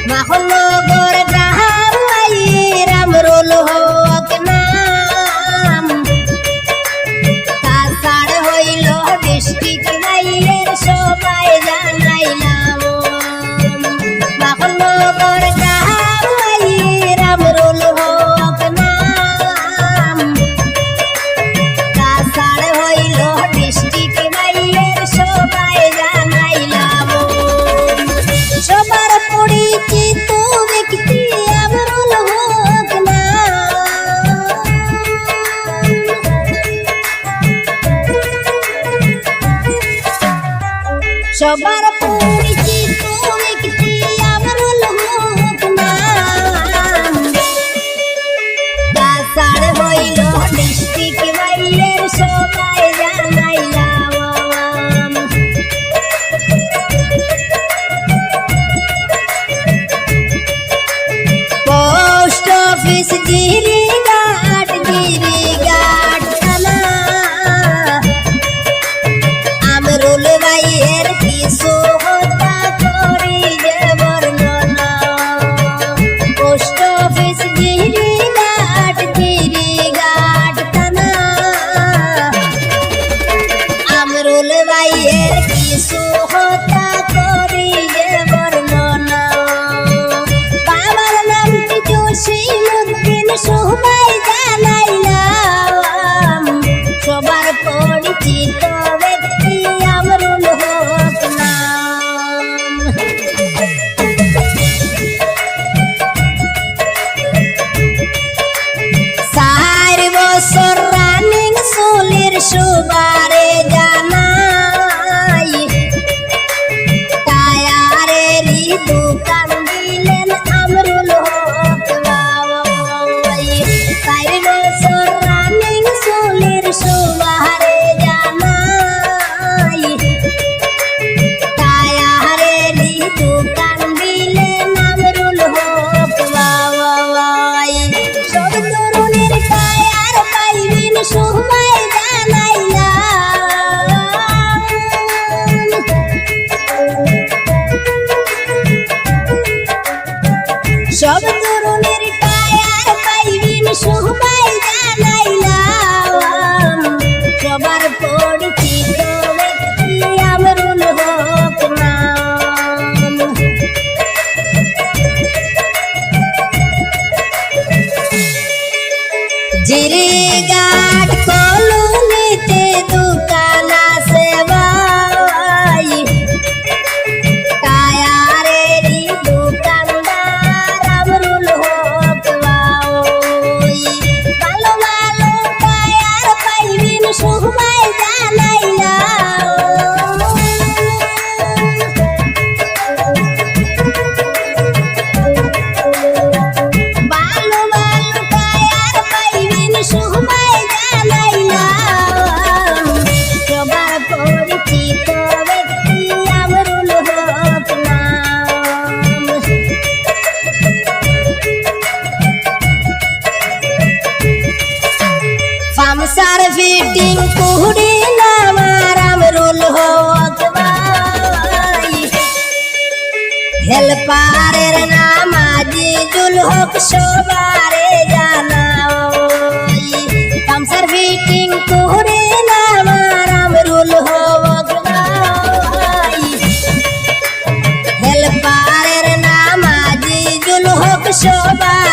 মাখনগর গ্রাম রামরুল হক নাম কাছাড় হইল ডিস্ট্রিক্ট বাইয়ের সবাই জানাইলাম মাখনগর গ্রাম রামরুল হক নাম কাছাড় হইল ডিস্ট্রিক্ট বাইয়ের সবাই জানাইলাম সবার পরিচিত ব্যক্তি আমরুল হক নাম সবার পরিচিত ব্যক্তি আমরুল হক নাম কাছাড় হইল ডিস্ট্রিক্ট বাইয়ের সবাই জানাইলাম পোস্ট অফিস জিরিঘাট থানা আমরুল ভাইয়ের কিছু হত্যা করি যে বর্ণনা পোস্ট অফিস জিরিঘাট থানা আমরুল ভাইয়ের কিছু হত্যা করি যে বর্ণনা বাবার নামটি জসিমউদ্দিন সবাই জানাইলাম সবার পরিচিত ব্যক্তি আমরুল হক নাম 4 বছর রানিং চুলির সুবারে জানাই টায়ারেরই দোকান দিলেন আমরুল হক বাবাই 4 বছর রানিং চুলির সুবারে জানাই টায়ারেরই দোকান দিলেন আমরুল হক বাবাই সব তরুণের টায়ার পাইবেন সবাই জানাইলাম সব তরুণের টায়ার পাইবেন সবাই জানাইলাম সবার পরিচিত ব্যক্তি আমরুল হক নাম জিরিঘাট কলোনিতে দোকান আছে ভাই টায়ারেরই দোকানদার আমরুল হক ভাই ভালো ভালো টায়ার পাইবেন সবাই জানাইলাম ভালো ভালো টায়ার পাইবেন সবাই জানাইলাম সবার পরিচিত ব্যক্তি আমরুল হক নাম পামসার ফিটিং কুড়ি নাম আমরুল হক ভাই হেল্পারের নাম আজিজুল হক সবারে জানাই পামসার ফিটিং কুড়ি নাম আমরুল হক ভাই হেল্পারের নাম আজিজুল হক সবাই